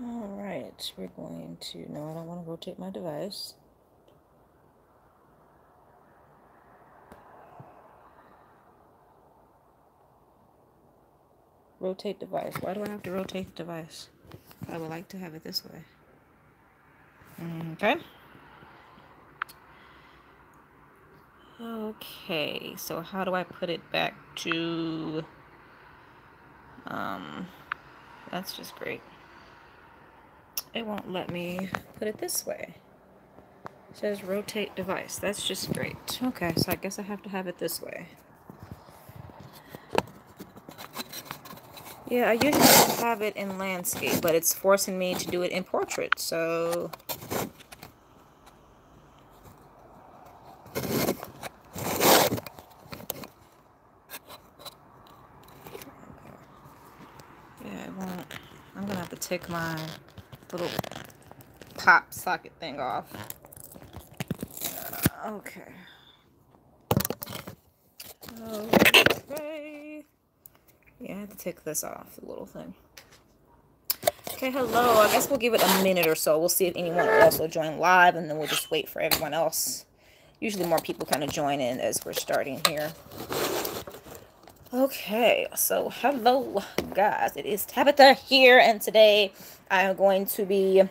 Alright, we're going to, no, I don't want to rotate my device. Rotate device. Why do I have to rotate the device? I would like to have it this way. Okay. Okay, so how do I put it back to, that's just great. It won't let me put it this way. It says rotate device. That's just great. Okay, so I guess I have to have it this way. Yeah, I usually have it in landscape, but it's forcing me to do it in portrait, so... Yeah, it won't. I'm gonna have to take my little pop socket thing off. Okay. Okay. Yeah, I have to take this off, the little thing. Okay, hello. I guess we'll give it a minute or so. We'll see if anyone will also join live, and then we'll just wait for everyone else. Usually more people kind of join in as we're starting here. Okay, so hello guys, it is Tabitha here, and today I am going to be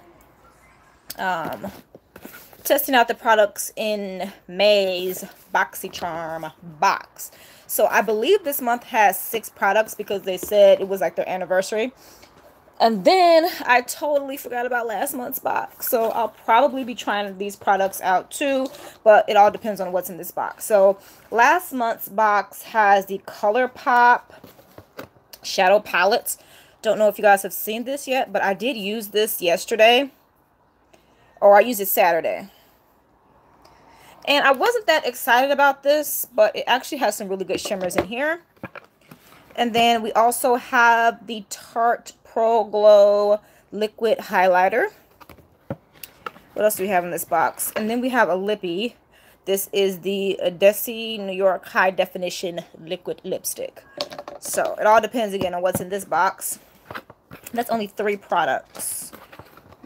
testing out the products in May's Boxycharm box. So I believe this month has 6 products because they said it was like their anniversary. And then I totally forgot about last month's box. So I'll probably be trying these products out too, but it all depends on what's in this box. So last month's box has the ColourPop shadow palettes. Don't know if you guys have seen this yet, but I did use this yesterday. Or I used it Saturday. And I wasn't that excited about this, but it actually has some really good shimmers in here. And then we also have the Tarte Pro Glow liquid highlighter. What else do we have in this box? And then we have a lippy. This is the Desi New York High Definition Liquid Lipstick. So it all depends again on what's in this box. That's only 3 products.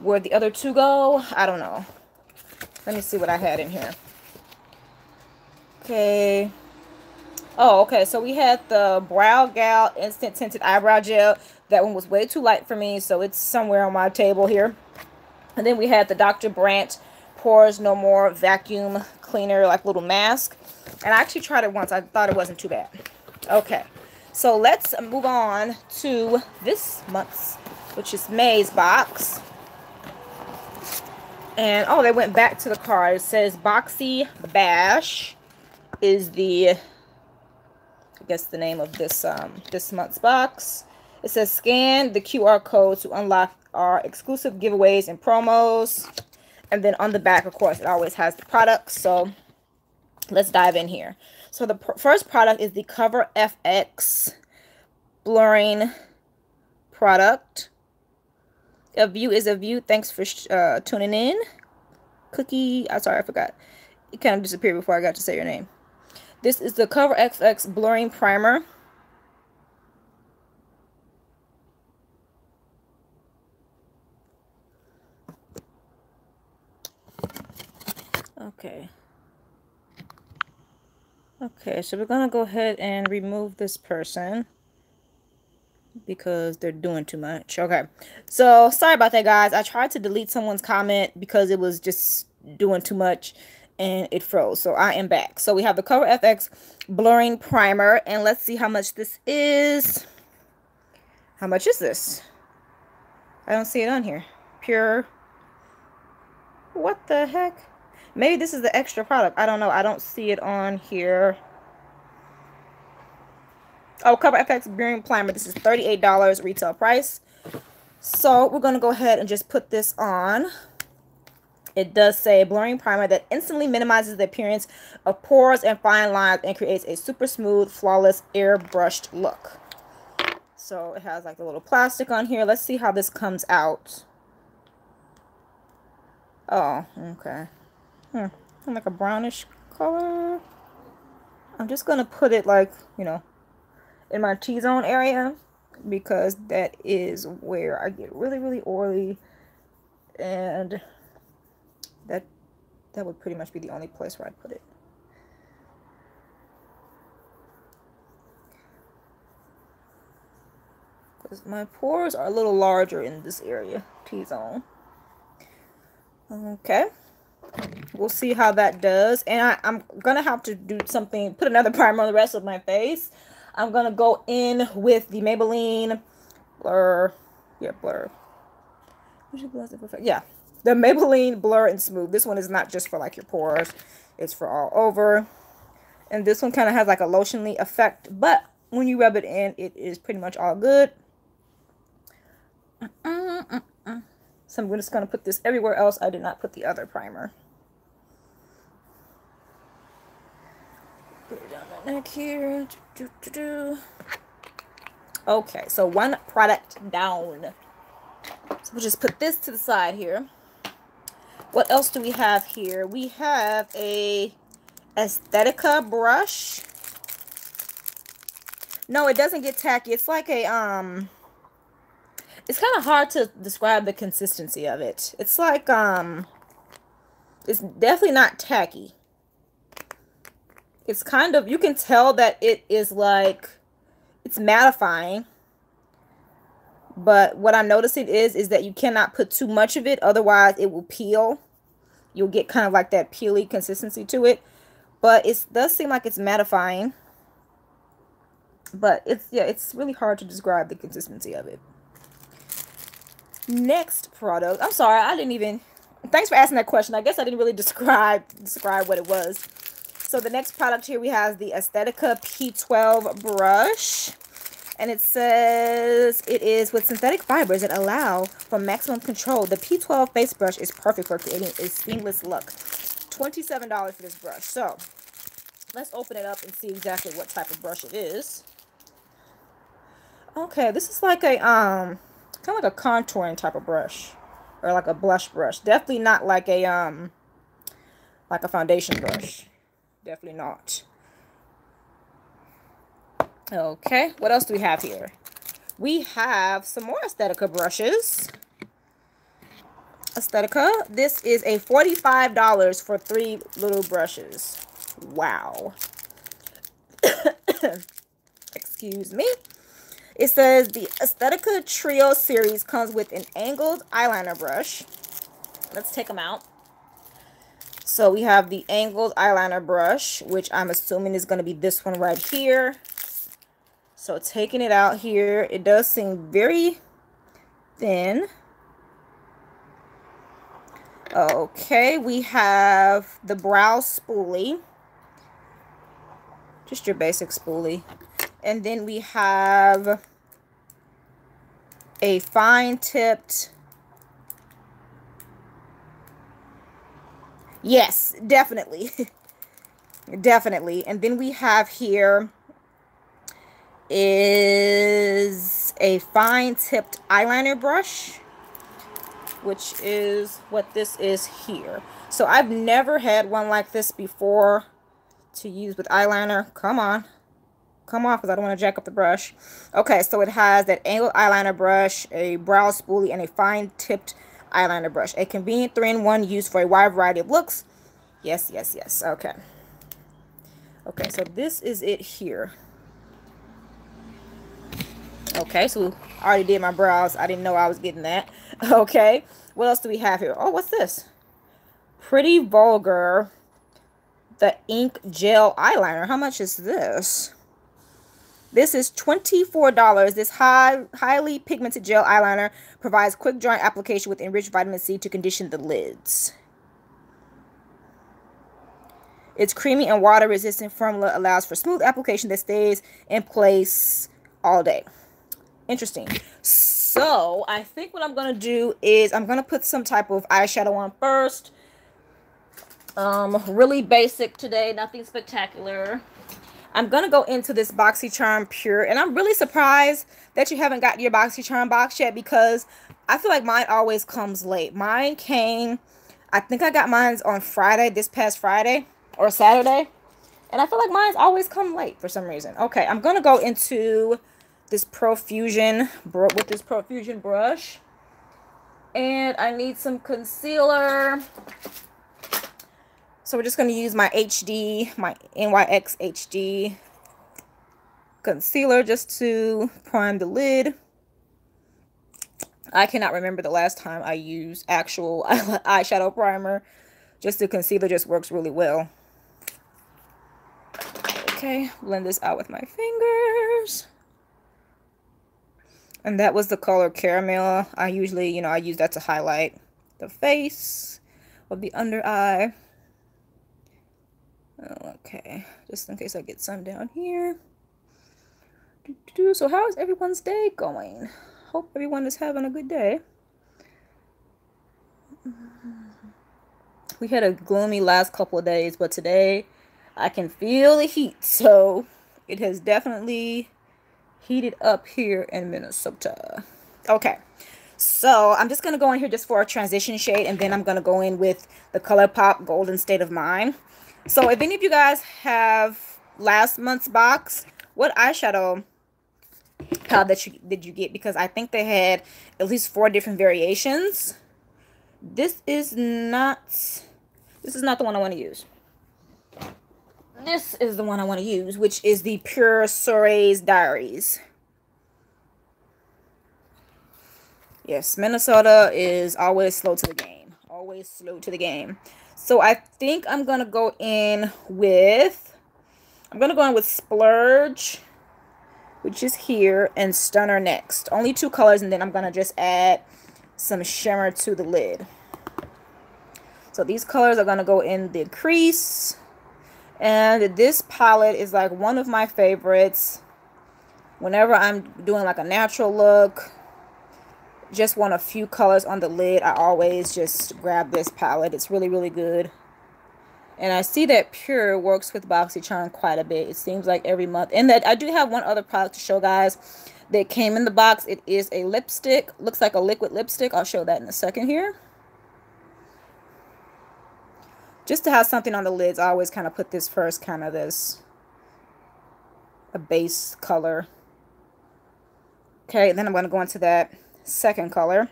Where'd the other 2 go? I don't know. Let me see what I had in here. Okay. Oh, okay. So we had the Brow Gal Instant Tinted Eyebrow Gel. That one was way too light for me, so it's somewhere on my table here. And then we had the Dr. Brandt Pores No More Vacuum Cleaner, like little mask. And I actually tried it once. I thought it wasn't too bad. Okay. So let's move on to this month's, which is May's box. And, oh, they went back to the card. It says Boxy Bash is the, I guess, the name of this this month's box. It says scan the QR code to unlock our exclusive giveaways and promos. And then on the back, of course, it always has the products. So let's dive in here. So the first product is the Cover FX blurring product. A view is a view. Thanks for tuning in. Cookie. I'm sorry, I forgot. It kind of disappeared before I got to say your name. This is the Cover FX blurring primer. Okay. Okay, so we're gonna go ahead and remove this person because they're doing too much. Okay, so sorry about that, guys. I tried to delete someone's comment because it was just doing too much and it froze. So I am back. So we have the Cover FX blurring primer, and let's see how much this is. How much is this? I don't see it on here. Pure. What the heck? Maybe this is the extra product. I don't know. I don't see it on here. Oh, Cover FX blurring primer. This is $38 retail price. So we're going to go ahead and just put this on. It does say blurring primer that instantly minimizes the appearance of pores and fine lines and creates a super smooth, flawless, airbrushed look. So it has like a little plastic on here. Let's see how this comes out. Oh, okay. Like a brownish color. I'm just going to put it like, you know, in my T-zone area. because that is where I get really, really oily, and that would pretty much be the only place where I put it. Because my pores are a little larger in this area, T-zone. Okay. We'll see how that does. And I'm going to have to do something, put another primer on the rest of my face. I'm going to go in with the Maybelline Blur. Yeah, Blur. Yeah, the Maybelline Blur and Smooth. This one is not just for like your pores. It's for all over. And this one kind of has like a lotionly effect. But when you rub it in, it is pretty much all good. So I'm just going to put this everywhere else. I did not put the other primer. Put it down the neck here. Okay, so one product down. So we'll just put this to the side here. What else do we have here? We have a Aesthetica brush. No, it doesn't get tacky. It's like a it's kind of hard to describe the consistency of it. It's like it's definitely not tacky. It's kind of, you can tell that it is like, it's mattifying. But what I'm noticing is that you cannot put too much of it, otherwise it will peel. You'll get kind of like that peely consistency to it. But it does seem like it's mattifying. But it's, yeah, it's really hard to describe the consistency of it. Next product. I'm sorry, I didn't even, thanks for asking that question. I guess I didn't really describe what it was. So the next product here, we have the Aesthetica P12 brush. And it says it is with synthetic fibers that allow for maximum control. The P12 face brush is perfect for creating a seamless look. $27 for this brush. So let's open it up and see exactly what type of brush it is. Okay, this is like a kind of like a contouring type of brush, or like a blush brush. Definitely not like a foundation brush. Definitely not. Okay, what else do we have here? We have some more Aesthetica brushes. Aesthetica. This is a $45 for 3 little brushes. Wow. Excuse me. It says the Aesthetica Trio series comes with an angled eyeliner brush. Let's take them out. So we have the angled eyeliner brush, which I'm assuming is going to be this one right here. So taking it out here, it does seem very thin. Okay, we have the brow spoolie. Just your basic spoolie. And then we have a fine-tipped. Yes, definitely. Definitely. And then we have here is a fine-tipped eyeliner brush, which is what this is here. So I've never had one like this before to use with eyeliner. Come on. Come off, because I don't want to jack up the brush. Okay, so it has that angled eyeliner brush, a brow spoolie, and a fine-tipped eyeliner brush. A convenient 3-in-1 used for a wide variety of looks. Yes, yes, yes. Okay. Okay, so this is it here. Okay, so I already did my brows. I didn't know I was getting that. Okay, what else do we have here? Oh, what's this? Pretty Vulgar, the ink gel eyeliner. How much is this? This is $24. This highly pigmented gel eyeliner provides quick drying application with enriched vitamin C to condition the lids. Its creamy and water resistant formula allows for smooth application that stays in place all day. Interesting. So I think what I'm going to do is I'm going to put some type of eyeshadow on first. Really basic today, nothing spectacular. I'm going to go into this Boxycharm Pure, and I'm really surprised that you haven't gotten your Boxycharm box yet, because I feel like mine always comes late. Mine came, I think I got mine on Friday, this past Friday, or Saturday, and I feel like mine's always come late for some reason. Okay, I'm going to go into this Profusion with this Profusion brush. And I need some concealer. So we're just going to use my NYX HD concealer just to prime the lid. I cannot remember the last time I used actual eyeshadow primer. Just the concealer just works really well. Okay, blend this out with my fingers. And that was the color Caramel. I usually, I use that to highlight the face of the under eye. Okay, just in case I get some down here. So how is everyone's day going? Hope everyone is having a good day. We had a gloomy last couple of days, but today I can feel the heat. So it has definitely heated up here in Minnesota. Okay, so I'm just going to go in here just for a transition shade, and then I'm going to go in with the ColourPop Golden State of Mind. So if any of you guys have last month's box, what eyeshadow palette did you get? Because I think they had at least 4 different variations. This is not the one I want to use. This is the one I want to use, which is the Pure Soirées Diaries. Yes, Minnesota is always slow to the game. Always slow to the game. So I think I'm going to go in with Splurge, which is here, and Stunner next. Only 2 colors, and then I'm going to just add some shimmer to the lid. So these colors are going to go in the crease. And this palette is like one of my favorites. Whenever I'm doing like a natural look, just want a few colors on the lid, I always just grab this palette. It's really, really good. And I see that Pure works with Boxycharm quite a bit. It seems like every month. And that I do have one other product to show guys that came in the box. It is a lipstick. Looks like a liquid lipstick. I'll show that in a second here. Just to have something on the lids, I always kind of put this first, kind of a base color. Okay, then I'm going to go into that second color.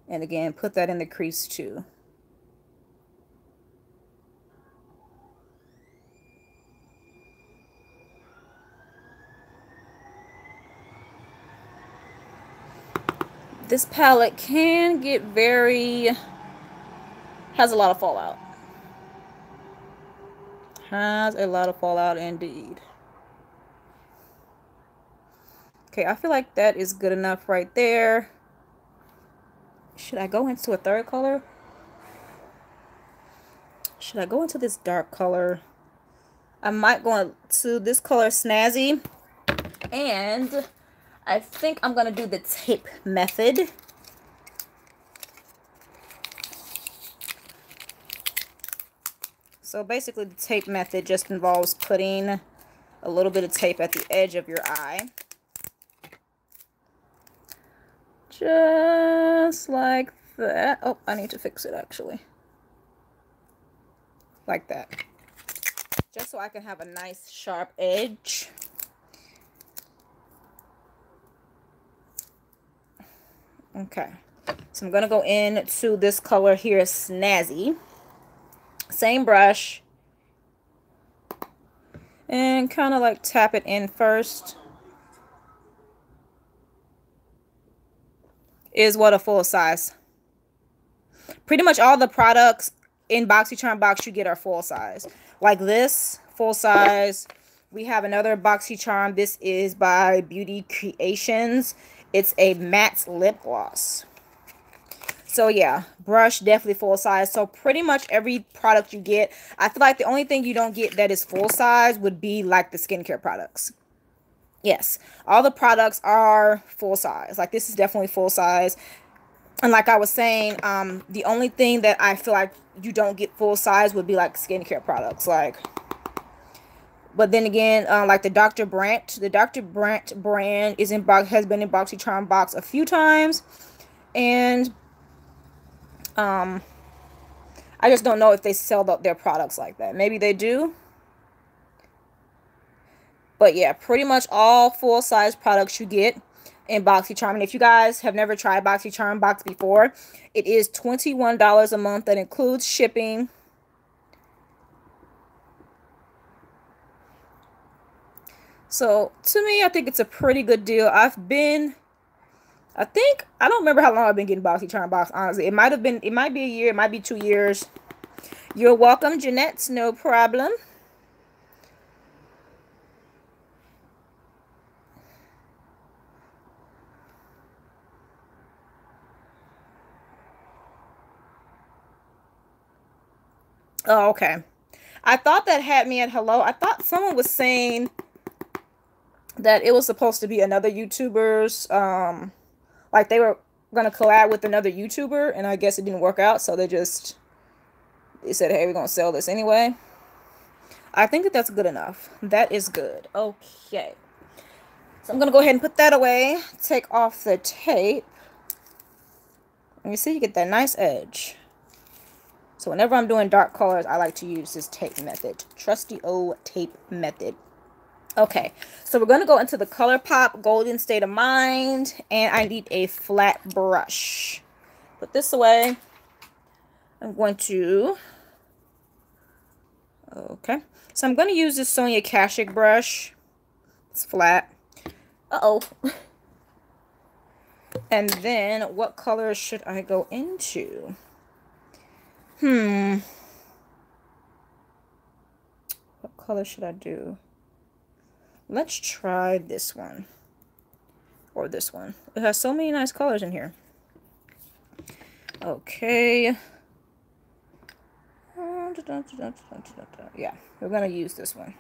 And again, put that in the crease too. This palette can get has a lot of fallout. Has a lot of fallout indeed. Okay, I feel like that is good enough right there. Should I go into a third color? Should I go into this dark color? I might go into this color, Snazzy. And I think I'm going to do the tape method. So basically the tape method just involves putting a little bit of tape at the edge of your eye. Just like that. Oh, I need to fix it actually. Like that. Just so I can have a nice sharp edge. Okay. So I'm going to go into this color here, Snazzy. Same brush. And kind of like tap it in first. Is what a full size. Pretty much all the products in Boxycharm box you get are full size. Like this, full size. We have another Boxycharm. This is by Beauty Creations. It's a matte lip gloss. So yeah, brush definitely full size. So pretty much every product you get, I feel like the only thing you don't get that is full size would be like the skincare products. Yes, all the products are full size. Like this is definitely full size. And like I was saying, the only thing that I feel like you don't get full size would be like skincare products. But then again, like the Dr. Brandt brand has been in Boxycharm box a few times. And I just don't know if they sell their products like that. Maybe they do. But yeah, pretty much all full-size products you get in Boxycharm. And if you guys have never tried Boxycharm box before, it is $21 a month. That includes shipping. So to me, I think it's a pretty good deal. I don't remember how long I've been getting Boxycharm box, honestly. It might be a year, it might be 2 years. You're welcome, Jeanette, no problem. Oh, okay. I thought that had me at hello. I thought someone was saying that it was supposed to be another YouTuber's, like they were gonna collab with another YouTuber, and I guess it didn't work out, so they said, hey, we're gonna sell this anyway. I think that that's good enough. That is good. Okay. So I'm gonna go ahead and put that away. Take off the tape. And you see, you get that nice edge. So whenever I'm doing dark colors, I like to use this tape method. Trusty old tape method. Okay, so we're going to go into the ColourPop Golden State of Mind, and I need a flat brush. Put this away. I'm going to, okay, so I'm going to use this Sonia Kashuk brush. It's flat. Uh-oh. And then, what color should I go into? What color should I do? Let's try this one. Or this one. It has so many nice colors in here. Okay. Yeah, we're going to use this one.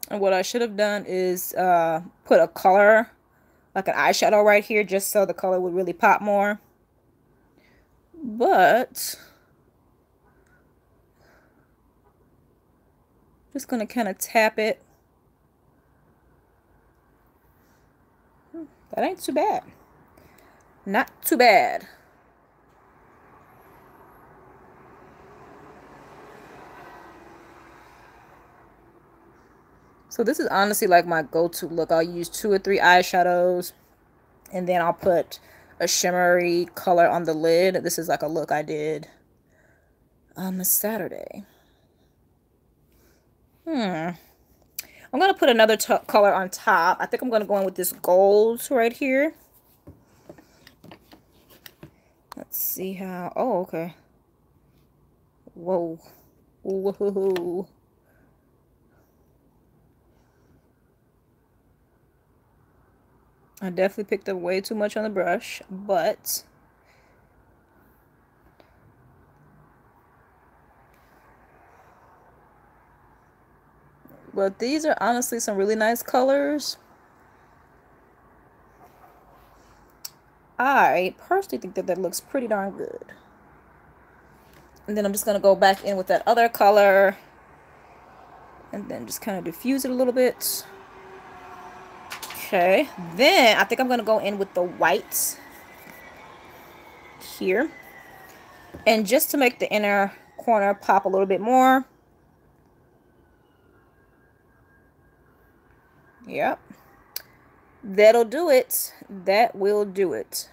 And what I should have done is put a color, like an eyeshadow right here, just so the color would really pop more. But just gonna kind of tap it. That ain't too bad. Not too bad. So this is honestly like my go-to look. I'll use 2 or 3 eyeshadows, and then I'll put a shimmery color on the lid. This is like a look I did on a Saturday. I'm going to put another color on top. I think I'm going to go in with this gold right here. Let's see how... Oh, okay. Whoa. Whoa. I definitely picked up way too much on the brush, but these are honestly some really nice colors. I personally think that looks pretty darn good. And then I'm just going to go back in with that other color and then just kind of diffuse it a little bit. Okay, then I think I'm going to go in with the whites here. And just to make the inner corner pop a little bit more. Yep. That'll do it. That will do it.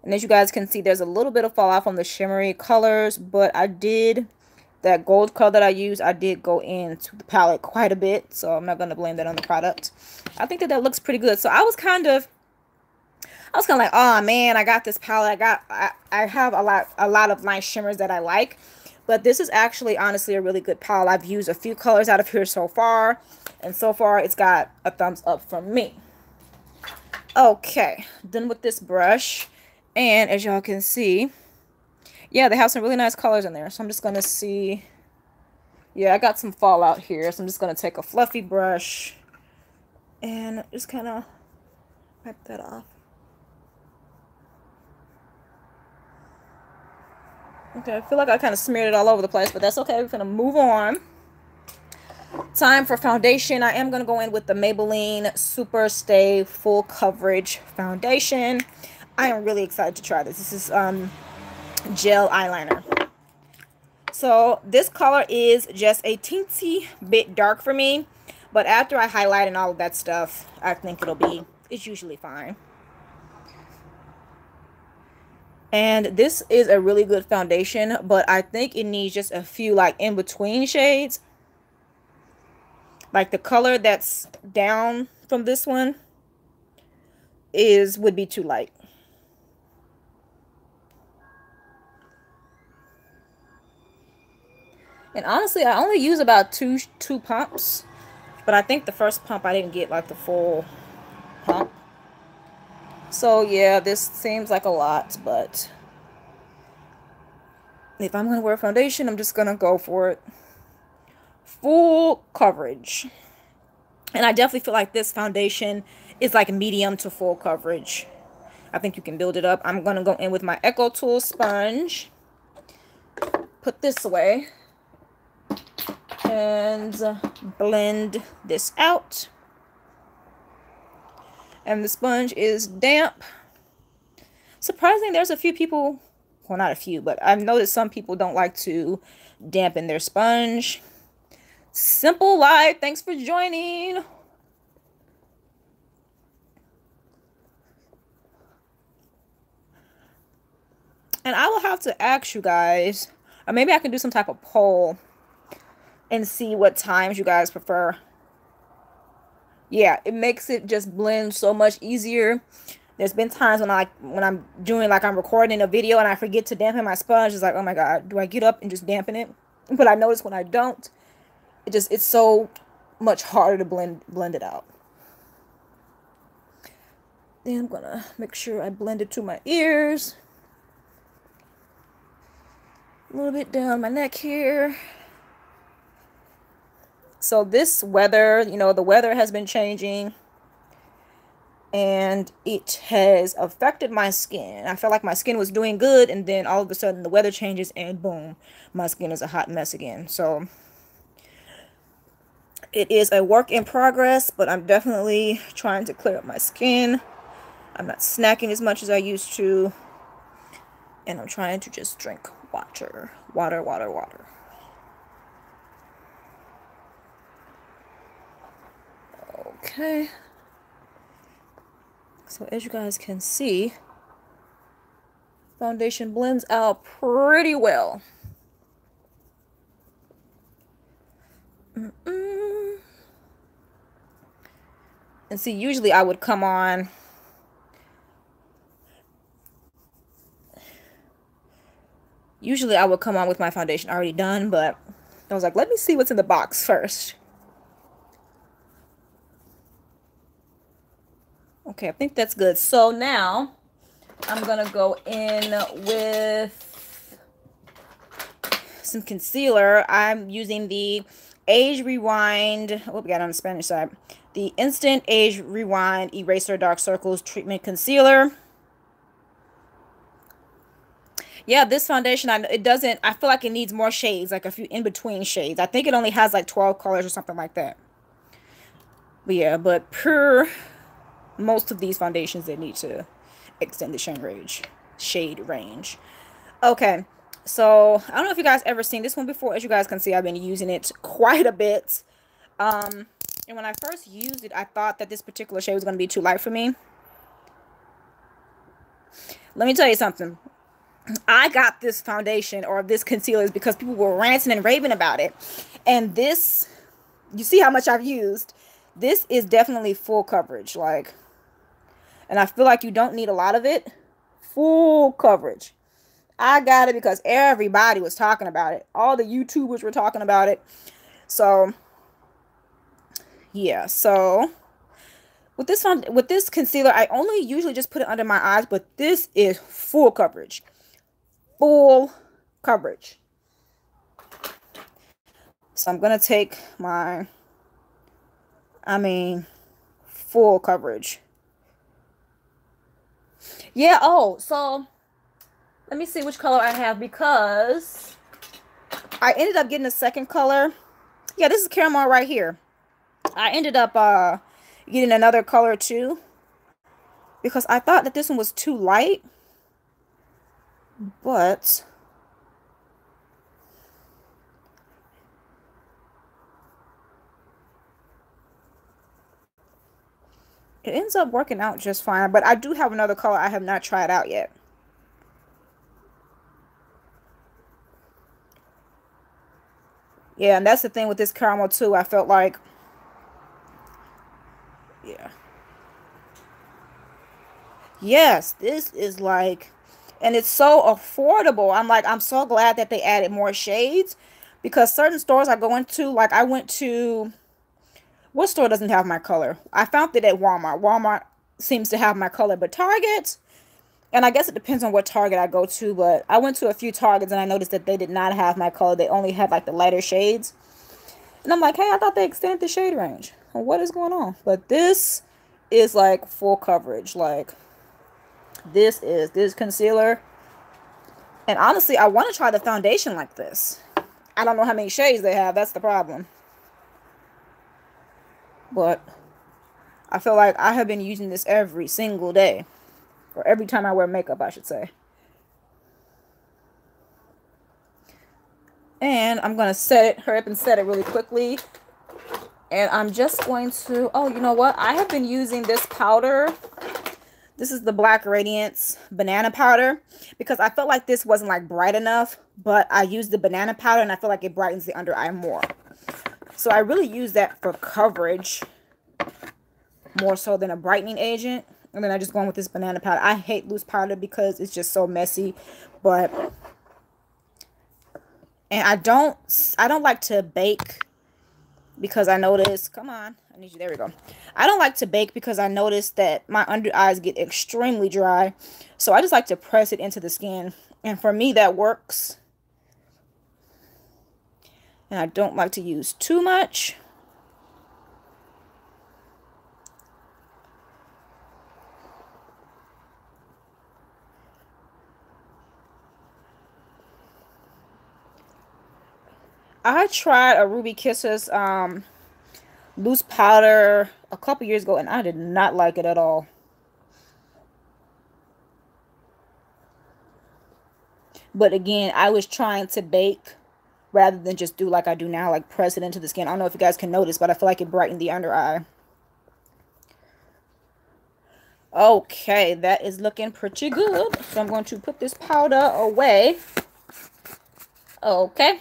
And as you guys can see, there's a little bit of fall off on the shimmery colors, but that gold color that I used, I did go into the palette quite a bit, so I'm not going to blame that on the product. I think that looks pretty good. So I was kind of like, oh man, I got this palette. I have a lot of nice shimmers that I like, but this is actually honestly a really good palette. I've used a few colors out of here so far, and so far it's got a thumbs up from me. Okay, done with this brush. And as y'all can see, yeah, they have some really nice colors in there. So I'm just going to see. Yeah, I got some fallout here. So I'm just going to take a fluffy brush and just kind of wipe that off. Okay, I feel like I kind of smeared it all over the place, but that's okay. We're going to move on. Time for foundation. I am going to go in with the Maybelline Super Stay Full Coverage Foundation. I am really excited to try this. This is gel eyeliner. So this color is just a teensy bit dark for me, but after I highlight and all of that stuff, I think it's usually fine. And this is a really good foundation, but I think it needs just a few like in between shades. Like the color that's down from this one would be too light. And honestly, I only use about two pumps, but I think the first pump I didn't get like the full pump. So yeah, this seems like a lot, but if I'm gonna wear foundation, I'm just gonna go for it. Full coverage. And I definitely feel like this foundation is like medium to full coverage. I think you can build it up. I'm gonna go in with my Echo Tool sponge. Put this away. And blend this out. And the sponge is damp. Surprisingly, there's a few people, well, not a few, but I've noticed some people don't like to dampen their sponge. Simple Life, thanks for joining. And I will have to ask you guys, or maybe I can do some type of poll and see what times you guys prefer. Yeah, it makes it just blend so much easier. There's been times when I'm doing, like, I'm recording a video and I forget to dampen my sponge. It's like, oh my god, do I get up and just dampen it? But I notice when I don't, it's so much harder to blend it out. Then I'm gonna make sure I blend it to my ears. A little bit down my neck here. So this weather, you know, the weather has been changing and it has affected my skin. I felt like my skin was doing good, and then all of a sudden the weather changes and boom, my skin is a hot mess again. So it is a work in progress, but I'm definitely trying to clear up my skin. I'm not snacking as much as I used to, and I'm trying to just drink water. Okay, so as you guys can see, foundation blends out pretty well. And see, usually I would come on with my foundation already done, but I was like, let me see what's in the box first. Okay, I think that's good. So now I'm gonna go in with some concealer. I'm using the Age Rewind, what we got on the Spanish side, the Instant Age Rewind Eraser Dark Circles Treatment Concealer. Yeah, this foundation, I feel like it needs more shades, like a few in-between shades. I think it only has like 12 colors or something like that. But yeah, but per most of these foundations, they need to extend the shade range. Okay, so I don't know if you guys ever seen this one before. As you guys can see, I've been using it quite a bit. And when I first used it, I thought that this particular shade was going to be too light for me. Let me tell you something. I got this foundation or this concealer because people were ranting and raving about it. And this, you see how much I've used. This is definitely full coverage, like, and I feel like you don't need a lot of it. Full coverage. I got it because everybody was talking about it. All the YouTubers were talking about it. So yeah, so with this concealer, I only usually just put it under my eyes, but this is full coverage. Full coverage. So I'm gonna take my, full coverage. Yeah, oh, so let me see which color I have, because I ended up getting a second color. Yeah, this is caramel right here. I ended up getting another color too because I thought that this one was too light, but it ends up working out just fine. But I do have another color I have not tried out yet. Yeah, and that's the thing with this caramel too. I felt like, yeah. Yes, this is like, and it's so affordable. I'm like, I'm so glad that they added more shades because certain stores I go into, like I went to, what store doesn't have my color? I found it at Walmart. Walmart seems to have my color, but Target, and I guess it depends on what Target I go to, but I went to a few Targets and I noticed that they did not have my color. They only had like the lighter shades. And I'm like, hey, I thought they extended the shade range. Well, what is going on? But this is like full coverage. Like, this concealer. And honestly, I want to try the foundation like this. I don't know how many shades they have. That's the problem. But I feel like I have been using this every single day. Or every time I wear makeup, I should say. And I'm going to hurry up and set it really quickly. And I'm just going to, oh, you know what? I have been using this powder. This is the Black Radiance banana powder because I felt like this wasn't like bright enough, but I used the banana powder and I feel like it brightens the under eye more. So I really use that for coverage more so than a brightening agent. And then I just go on with this banana powder. I hate loose powder because it's just so messy, but and I don't like to bake because I noticed, come on, I need you, there we go. I don't like to bake because I noticed that my under eyes get extremely dry. So I just like to press it into the skin. And for me, that works. And I don't like to use too much. I tried a Ruby Kisses loose powder a couple years ago and I did not like it at all. But again, I was trying to bake rather than just do like I do now, like press it into the skin. I don't know if you guys can notice, but I feel like it brightened the under eye. Okay, that is looking pretty good. So I'm going to put this powder away. Okay.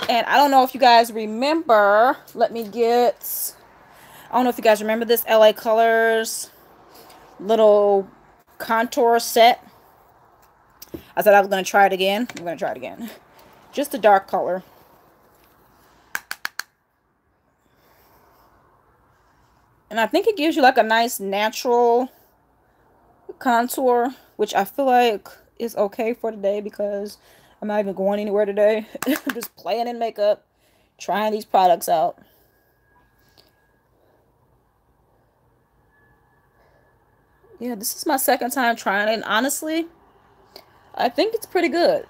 And I don't know if you guys remember, I don't know if you guys remember this LA Colors little contour set. I said I was going to try it again. I'm going to try it again. Just a dark color. And I think it gives you like a nice natural contour, which I feel like is okay for today because I'm not even going anywhere today. I'm just playing in makeup, trying these products out. Yeah, this is my second time trying it, and honestly, I think it's pretty good.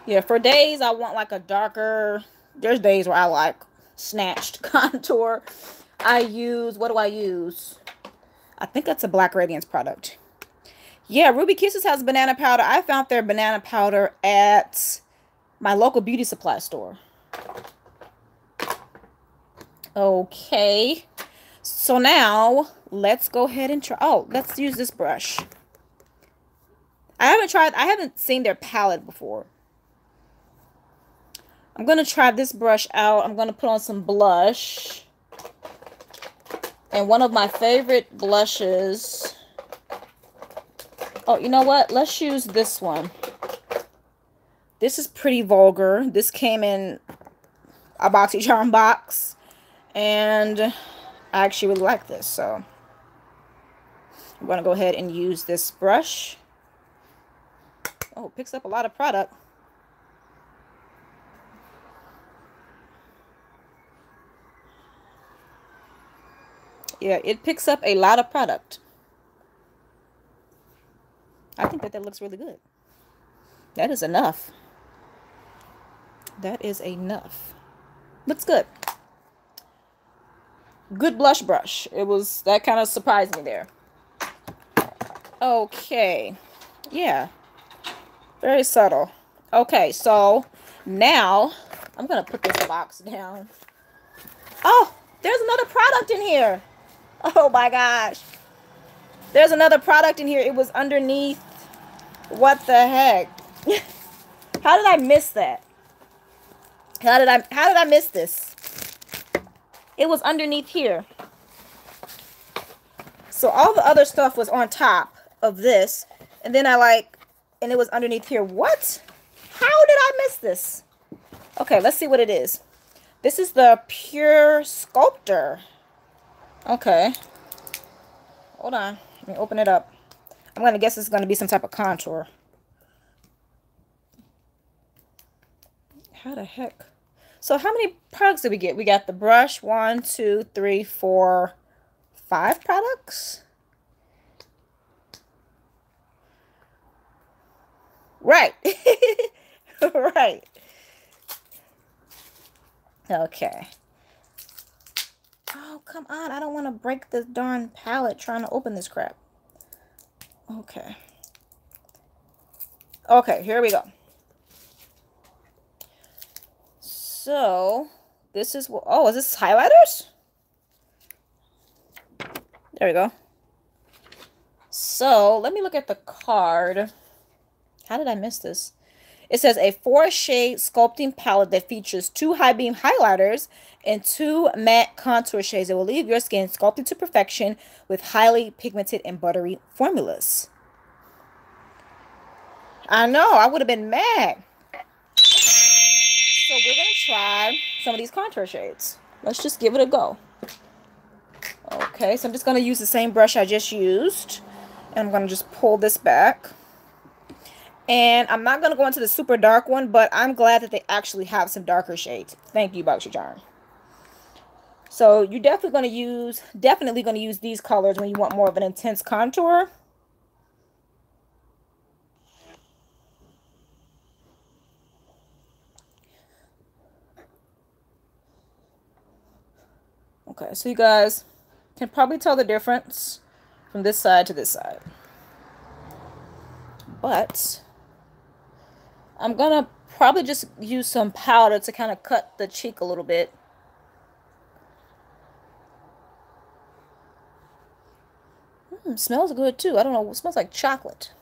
Yeah, for days I want like a darker, there's days where I like snatched contour. What do I use? I think that's a Black Radiance product. Yeah, Ruby Kisses has banana powder. I found their banana powder at my local beauty supply store. Okay. So now, let's go ahead and try. Oh, let's use this brush. I haven't seen their palette before. I'm going to try this brush out. I'm going to put on some blush. And one of my favorite blushes. Oh, you know what? Let's use this one. This is pretty vulgar. This came in a Boxycharm box. And I actually really like this. So I'm going to go ahead and use this brush. Oh, it picks up a lot of product. Yeah, it picks up a lot of product. I think that that looks really good. That is enough. That is enough. Looks good. Good blush brush. It was, that kind of surprised me there. Okay. Yeah. Very subtle. Okay, so now I'm going to put this box down. Oh, there's another product in here. Oh my gosh. There's another product in here. It was underneath. What the heck? How did I miss that? How did I miss this? It was underneath here. So all the other stuff was on top of this, and then and it was underneath here. What? How did I miss this? Okay, let's see what it is. This is the Pure Sculptor. Okay. Hold on. Let me open it up. I'm going to guess it's going to be some type of contour. How the heck? So how many products did we get? We got the brush. 1, 2, 3, 4, 5 products. Right. Right. Okay. Oh, come on. I don't want to break this darn palette trying to open this crap. Okay. Okay, here we go. So, this is what, oh, is this highlighters? There we go. So, let me look at the card. How did I miss this? It says a 4-shade sculpting palette that features 2 high beam highlighters and 2 matte contour shades that will leave your skin sculpted to perfection with highly pigmented and buttery formulas. I know, I would have been mad. So we're going to try some of these contour shades. Let's just give it a go. Okay, so I'm just going to use the same brush I just used. And I'm going to just pull this back. And I'm not going to go into the super dark one, but I'm glad that they actually have some darker shades. Thank you, Boxycharm. So you're definitely going to use these colors when you want more of an intense contour. Okay, so you guys can probably tell the difference from this side to this side. But I'm going to probably just use some powder to kind of cut the cheek a little bit. Smells good too. I don't know. It smells like chocolate.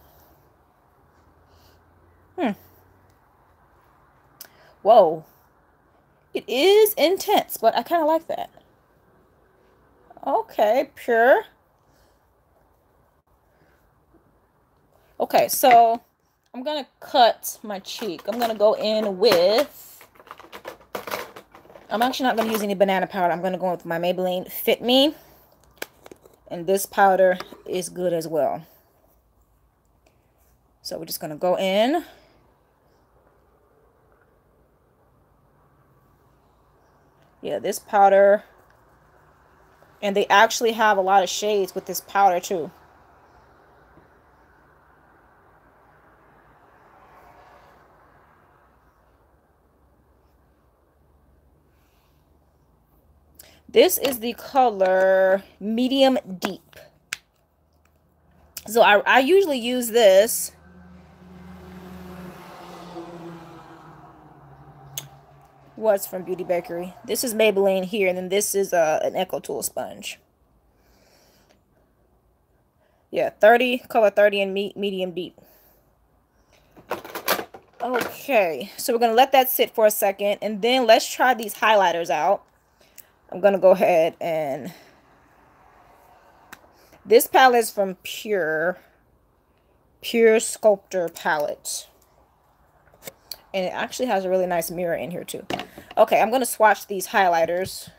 Whoa. It is intense, but I kind of like that. Okay, Pure. Okay, so I'm going to cut my cheek. I'm going to go in with, I'm actually not going to use any banana powder. I'm going to go with my Maybelline Fit Me. And this powder is good as well. So we're just going to go in. Yeah, this powder. And they actually have a lot of shades with this powder too. This is the color Medium Deep. So I usually use this. What's from Beauty Bakery? This is Maybelline here, and then this is an Echo Tool sponge. Yeah, 30, color 30 and medium deep. Okay, so we're going to let that sit for a second, and then let's try these highlighters out. I'm going to go ahead and... This palette is from Pure Sculptor palette. And it actually has a really nice mirror in here too. Okay, I'm going to swatch these highlighters.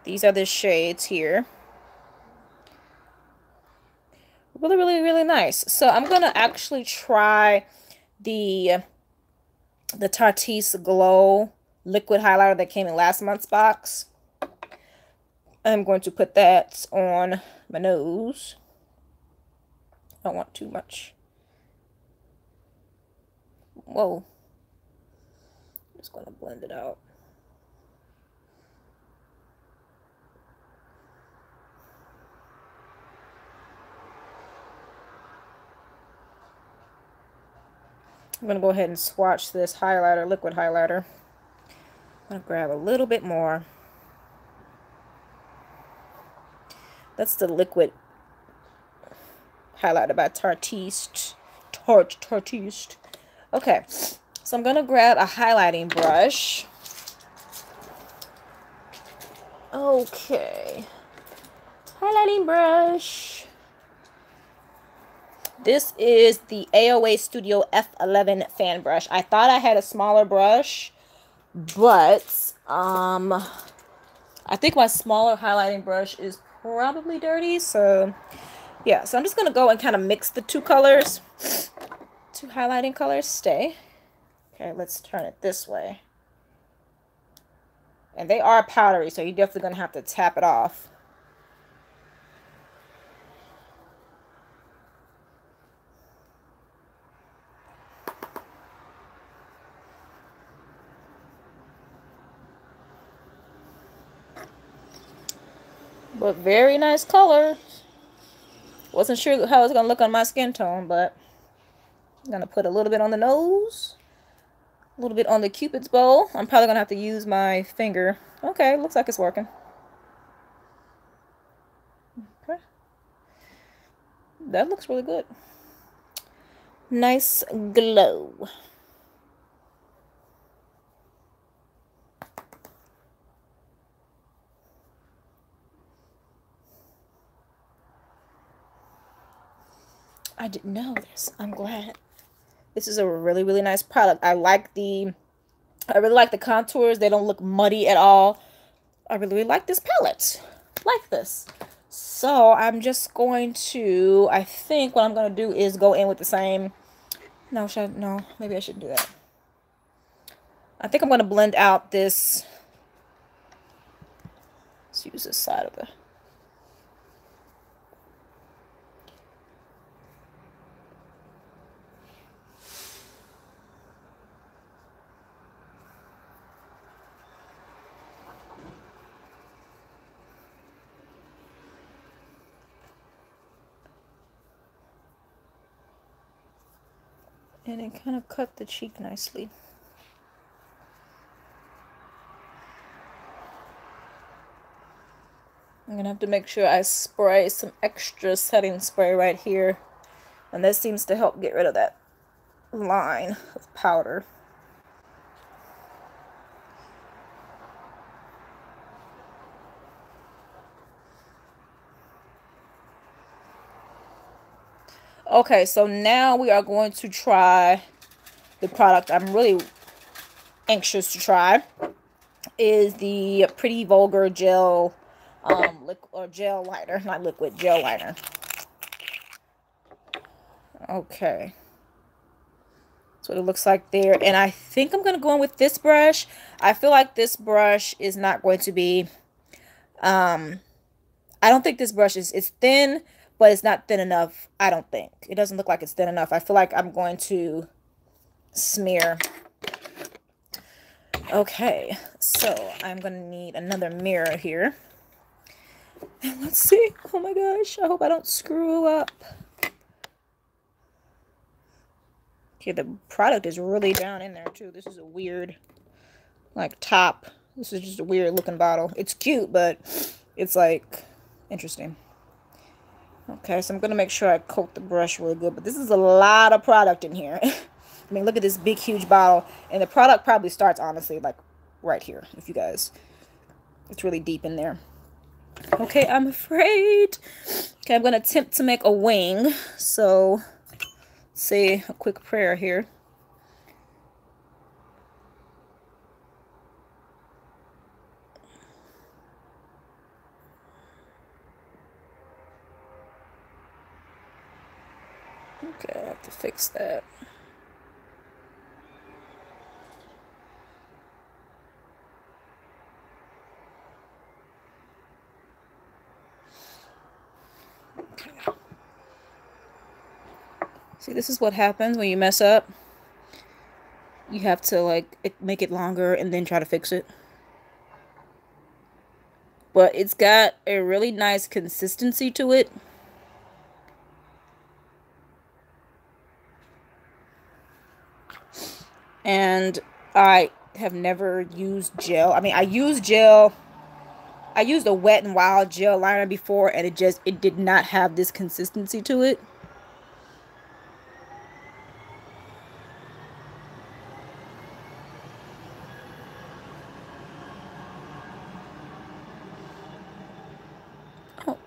These are the shades here. Really, really, really nice. So I'm going to actually try the Tarte's Glow liquid highlighter that came in last month's box. I'm going to put that on my nose. I don't want too much. Whoa. Just going to blend it out. I'm going to go ahead and swatch this highlighter, liquid highlighter. I'm going to grab a little bit more. That's the liquid highlighter by Tartiste. Tartiste. Okay, so I'm going to grab a highlighting brush. Okay. Highlighting brush. This is the AOA Studio F11 fan brush. I thought I had a smaller brush, but I think my smaller highlighting brush is probably dirty. So yeah, so I'm just gonna go and kind of mix the two colors, two highlighting colors. Stay. Okay, let's turn it this way. And they are powdery, so you're definitely gonna have to tap it off. But very nice color. Wasn't sure how it was gonna look on my skin tone, but I'm gonna put a little bit on the nose, a little bit on the Cupid's bow. I'm probably gonna have to use my finger. Okay, looks like it's working. Okay, that looks really good. Nice glow. I didn't know this. I'm glad. This is a really, really nice product. I really like the contours. They don't look muddy at all. I really, really like this palette. Like this. So I'm just going to, I think what I'm going to do is go in with the same, no, maybe I shouldn't do that. I think I'm going to blend out this, let's use this side of the, and it kind of cut the cheek nicely. I'm going to have to make sure I spray some extra setting spray right here. And this seems to help get rid of that line of powder. Okay, so now we are going to try the product I'm really anxious to try. Is the Pretty Vulgar Gel gel liner, not liquid, gel liner. Okay, that's what it looks like there. And I think I'm gonna go in with this brush. I feel like this brush is not going to be I don't think this brush is thin, but it's not thin enough. I don't think it doesn't look like it's thin enough. I feel like I'm going to smear. Okay, so I'm gonna need another mirror here. And let's see. Oh my gosh, I hope I don't screw up. Okay, the product is really down in there too. This is a weird, like, top. This is just a weird looking bottle. It's cute, but it's like interesting. Okay, so I'm gonna make sure I coat the brush really good, but this is a lot of product in here. I mean, look at this big, huge bottle. And the product probably starts, honestly, like right here. If you guys, it's really deep in there. Okay, I'm afraid. Okay, I'm going to attempt to make a wing. So, say a quick prayer here. Okay, I have to fix that. See, this is what happens when you mess up. You have to like make it longer and then try to fix it. But it's got a really nice consistency to it. And I have never used gel. I mean, I used gel. I used a Wet n Wild gel liner before, and it did not have this consistency to it. Oh.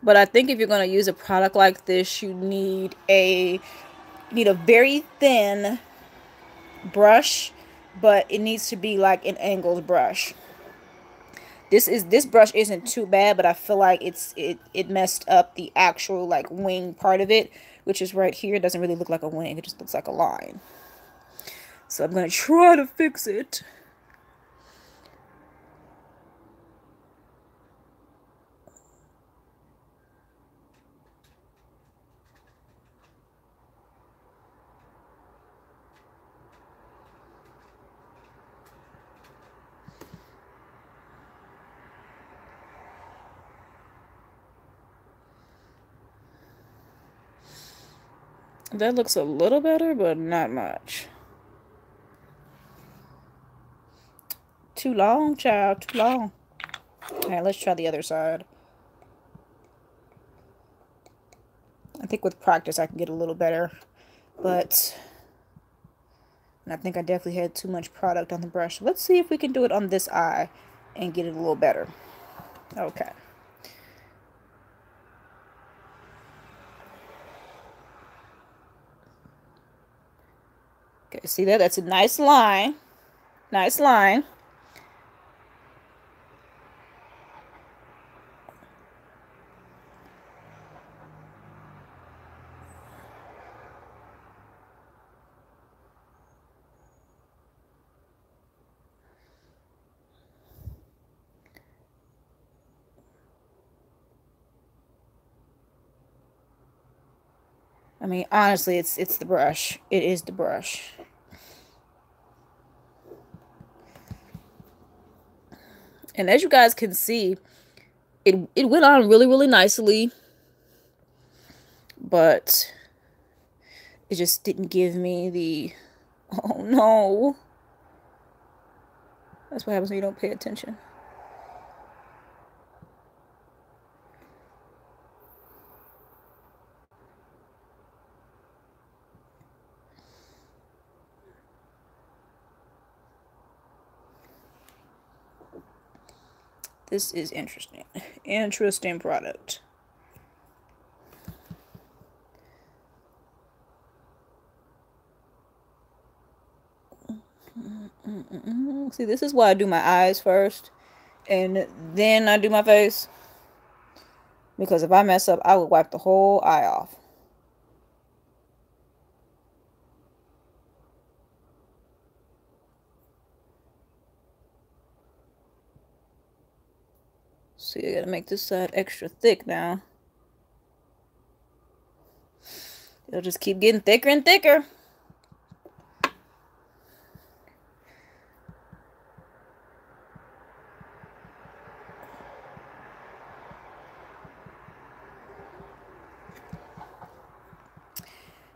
But I think if you're going to use a product like this, you need a very thin brush, but it needs to be like an angled brush. This brush isn't too bad, but I feel like it messed up the actual like wing part of it, which is right here. It doesn't really look like a wing, it just looks like a line. So I'm gonna try to fix it. That looks a little better, but not much. Too long, child, too long. Alright, let's try the other side. I think with practice I can get a little better, but I think I definitely had too much product on the brush. Let's see if we can do it on this eye and get it a little better. Okay. Okay, see that? That's a nice line. Nice line. I mean, honestly, it's the brush. It is the brush. And as you guys can see, it went on really, really nicely, but it just didn't give me the, oh no. That's what happens when you don't pay attention. This is interesting. Interesting product. See, this is why I do my eyes first, and then I do my face. Because if I mess up, I would wipe the whole eye off. See, I gotta make this side extra thick now. It'll just keep getting thicker and thicker.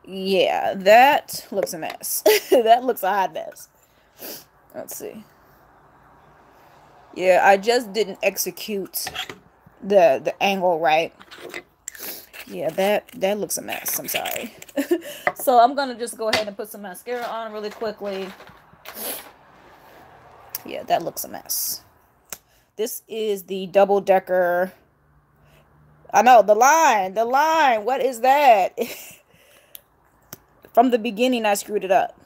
Yeah, that looks a mess. That looks a hot mess. Let's see. Yeah, I just didn't execute the angle right. Yeah, that looks a mess. I'm sorry. So I'm gonna just go ahead and put some mascara on really quickly. Yeah, that looks a mess. This is the double decker. I know, the line. What is that? From the beginning, I screwed it up.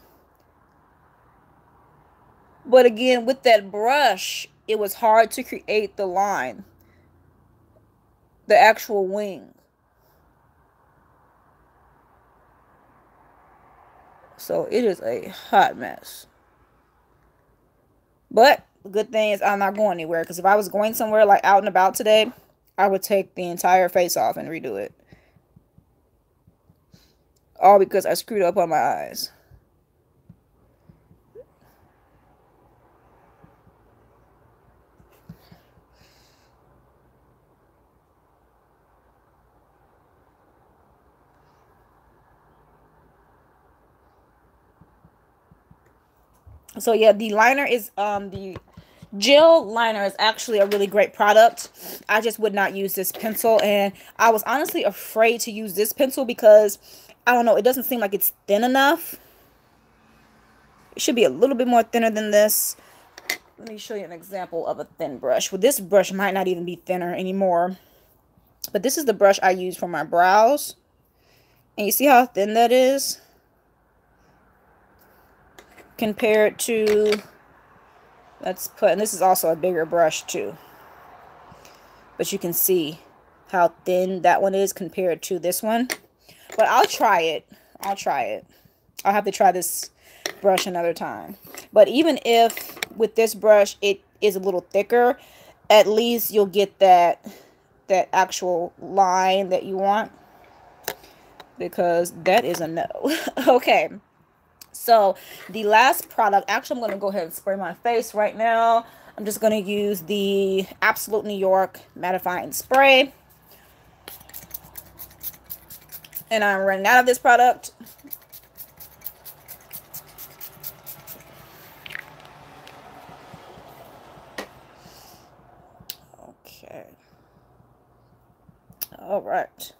But again, with that brush, it was hard to create the line. The actual wing. So it is a hot mess. But The good thing is I'm not going anywhere, because if I was going somewhere like out and about today, I would take the entire face off and redo it. All because I screwed up on my eyes. So yeah, the liner is the gel liner is actually a really great product. I just would not use this pencil, and I was honestly afraid to use this pencil because I don't know, it doesn't seem like it's thin enough. It should be a little bit more thinner than this. Let me show you an example of a thin brush. Well, this brush might not even be thinner anymore, but this is the brush I use for my brows, and you see how thin that is compared to, let's put, and this is also a bigger brush too, but you can see how thin that one is compared to this one. But I'll try it. I'll have to try this brush another time. But even if with this brush it is a little thicker, at least you'll get that actual line that you want, because that is a no. Okay, so the last product, actually I'm going to go ahead and spray my face right now. I'm just going to use the Absolute New York mattifying spray, and I'm running out of this product. Okay. All right.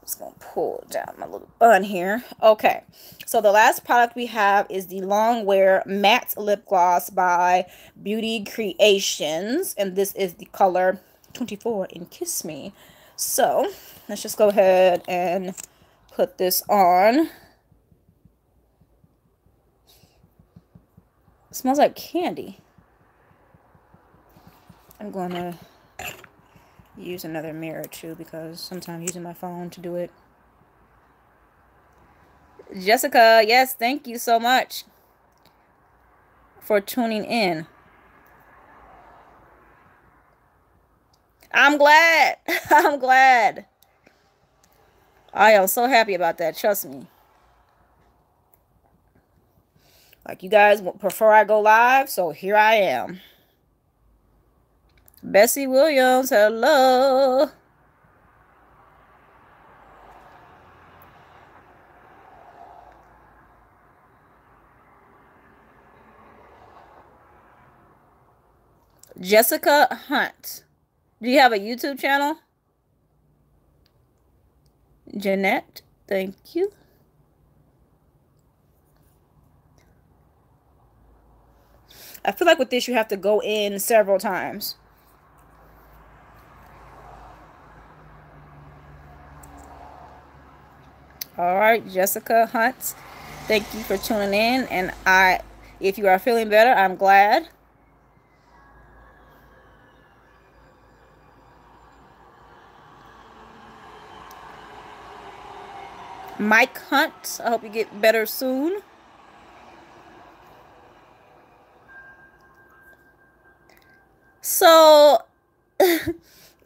Just gonna pull down my little bun here. Okay, so the last product we have is the Long Wear Matte Lip Gloss by Beauty Creations, and this is the color 24 in Kiss Me. So let's just go ahead and put this on. It smells like candy. I'm gonna use another mirror too, because sometimes using my phone to do it. Jessica, yes, thank you so much for tuning in. I'm glad. I'm glad. I am so happy about that, trust me. Like, you guys prefer I go live, so here I am. Bessie Williams, hello. Jessica Hunt. Do you have a YouTube channel? Jeanette, thank you. I feel like with this you have to go in several times. All right, Jessica Hunt, thank you for tuning in, and if you are feeling better, I'm glad. Mike Hunt, I hope you get better soon. So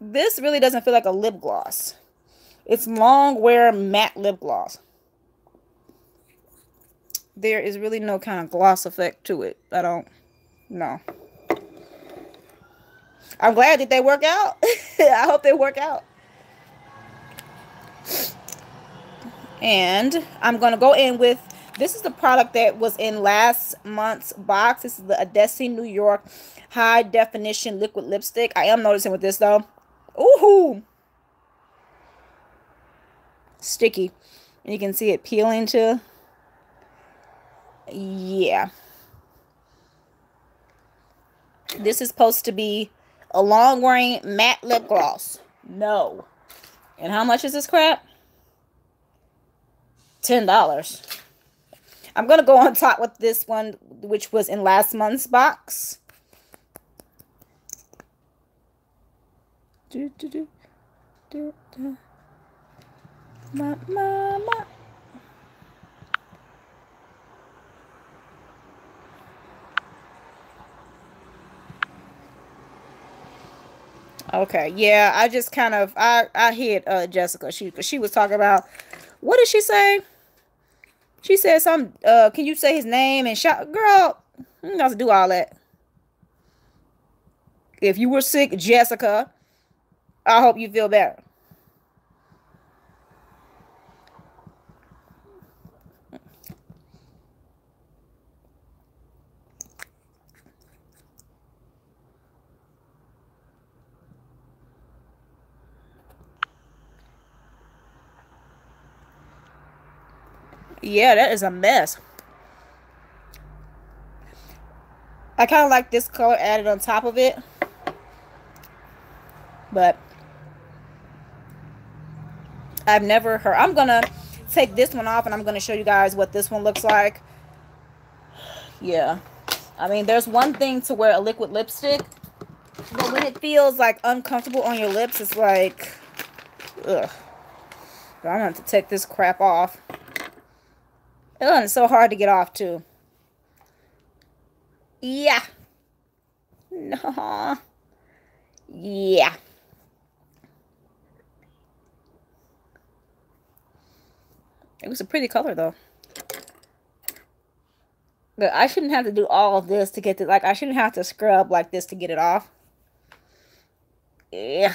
this really doesn't feel like a lip gloss. It's Long Wear Matte Lip Gloss. There is really no kind of gloss effect to it. I don't know. I'm glad that they work out. I hope they work out. And I'm going to go in with, this is the product that was in last month's box. This is the Odessa New York High Definition Liquid Lipstick. I am noticing with this though. Ooh. Sticky. And you can see it peeling too. Yeah. This is supposed to be a long-wearing matte lip gloss. No. And how much is this crap? $10. I'm going to go on top with this one, which was in last month's box. Okay, yeah, I just kind of I hit Jessica. She was talking about, what did she say? She said some can you say his name and shout, girl, you don't have to do all that. If you were sick, Jessica, I hope you feel better. Yeah, that is a mess. I kind of like this color added on top of it, but I've never heard. I'm gonna take this one off and I'm gonna show you guys what this one looks like. Yeah, I mean, there's one thing to wear a liquid lipstick, but when it feels like uncomfortable on your lips, it's like, ugh. I'm gonna have to take this crap off. It's so hard to get off too. Yeah. No. Yeah. It was a pretty color though. But I shouldn't have to do all of this to get to, like, I shouldn't have to scrub like this to get it off. Ugh.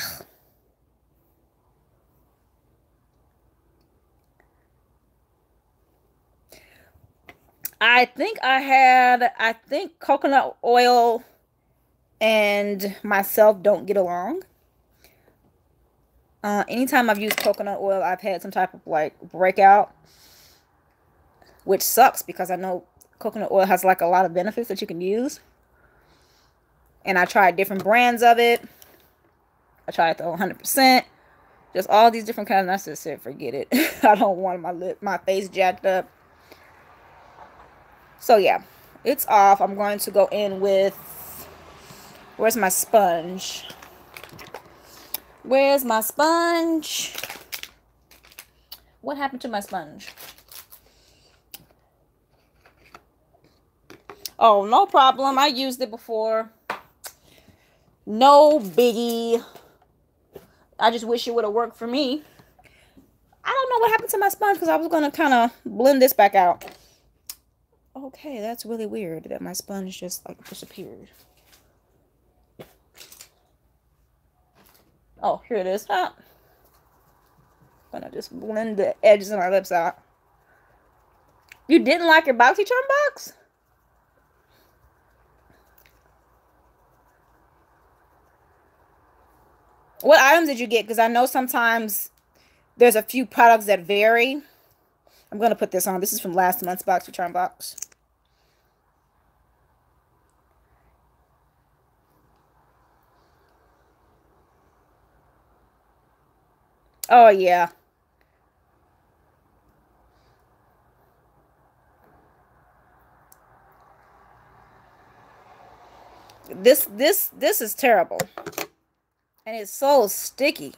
I think coconut oil and myself don't get along. Anytime I've used coconut oil, I've had some type of like breakout, which sucks because I know coconut oil has like a lot of benefits that you can use. And I tried different brands of it. I tried the 100%. Just all these different kinds. And I just said, forget it. I don't want my face jacked up. So yeah, it's off. I'm going to go in with, where's my sponge? Where's my sponge? What happened to my sponge? Oh, no problem. I used it before. No biggie. I just wish it would have worked for me. I don't know what happened to my sponge because I was going to kind of blend this back out. Okay, that's really weird that my sponge just like disappeared. Oh, here it is. I'm gonna just blend the edges of my lips out. You didn't like your Boxycharm box? What items did you get? Because I know sometimes there's a few products that vary. I'm going to put this on. This is from last month's Boxycharm box. Oh, yeah. This is terrible. And it's so sticky.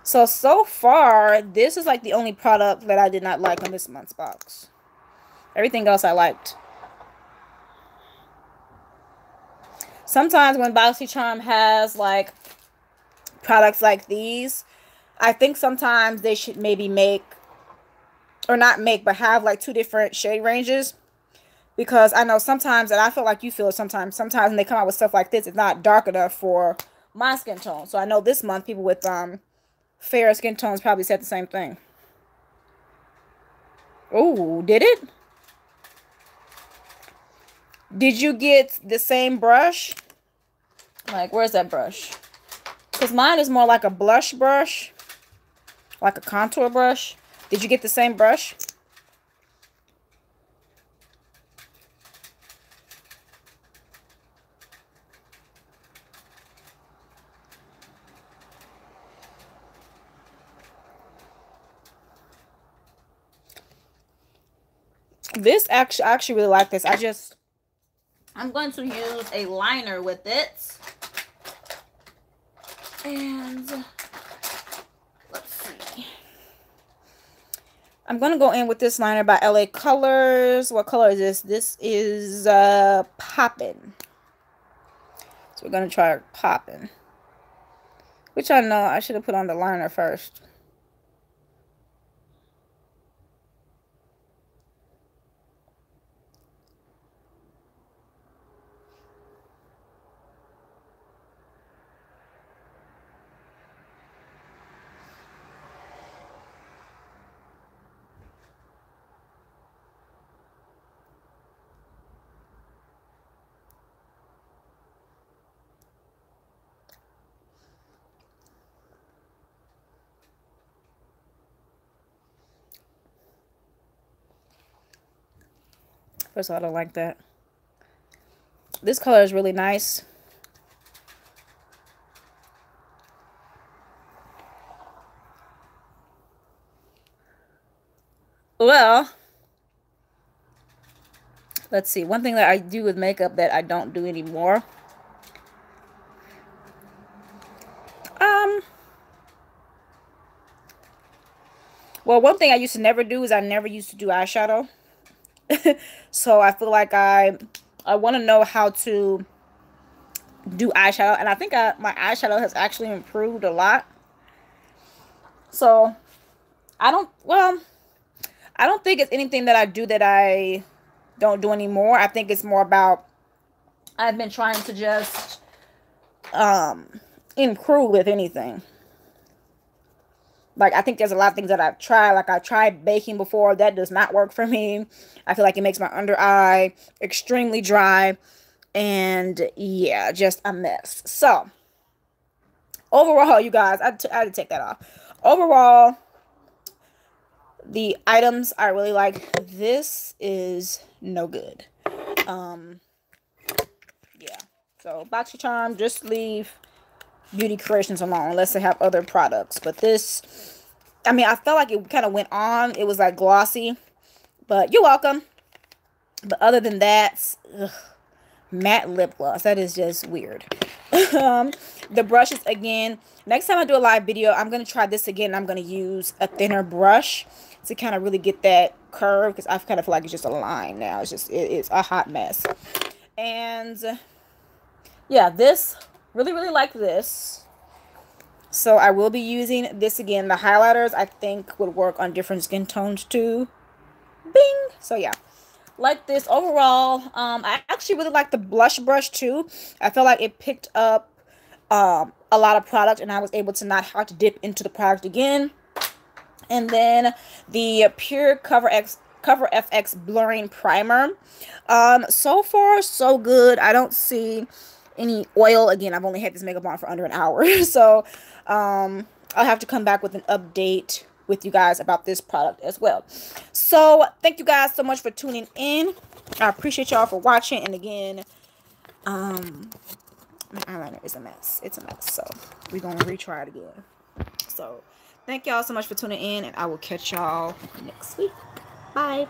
So far, this is like the only product that I did not like on this month's box. Everything else I liked. Sometimes when Boxycharm has like products like these, I think sometimes they should maybe make, or not make, but have like 2 different shade ranges. Because I know sometimes, and I feel like you feel it sometimes when they come out with stuff like this, it's not dark enough for my skin tone. So I know this month people with fair skin tones probably said the same thing. Oh, did it? Did you get the same brush? Like, where's that brush? Because mine is more like a blush brush. Like a contour brush. Did you get the same brush? This I actually really like this. I'm going to use a liner with it. And let's see. I'm going to go in with this liner by LA Colors. What color is this? This is Poppin'. So we're going to try popping. Which I know I should have put on the liner first. First of all, I don't like that. This color is really nice. Well, let's see. One thing that I do with makeup that I don't do anymore. Well, one thing I used to never do is I never used to do eyeshadow. So I feel like I want to know how to do eyeshadow, and I think my eyeshadow has actually improved a lot. So I don't think it's anything that I do that I don't do anymore. I think it's more about I've been trying to just improve with anything. Like, I think there's a lot of things that I've tried. Like, I tried baking before. That does not work for me. I feel like it makes my under eye extremely dry. And, yeah, just a mess. So, overall, you guys, I had to take that off. Overall, the items I really like. This is no good. Yeah. So, Boxycharm, just leave Beauty Creations alone unless they have other products. But this, I mean, I felt like it kind of went on. It was like glossy, but you're welcome. But other than that, ugh, matte lip gloss, that is just weird. The brushes, again, next time I do a live video, I'm going to try this again. I'm going to use a thinner brush to kind of really get that curve, because I kind of feel like it's just a line now. It's just, it's a hot mess. And yeah, this, really like this. So I will be using this again. The highlighters I think would work on different skin tones too. Bing. So yeah, like this. Overall, I actually really like the blush brush too. I feel like it picked up a lot of product, and I was able to not have to dip into the product again. And then the Pure Cover FX Blurring Primer. So far so good. I don't see any oil. Again, I've only had this makeup on for under an hour. So I'll have to come back with an update with you guys about this product as well. So thank you guys so much for tuning in. I appreciate y'all for watching. And again, my eyeliner is a mess. It's a mess. So we're going to retry it again. So thank y'all so much for tuning in, and I will catch y'all next week. Bye.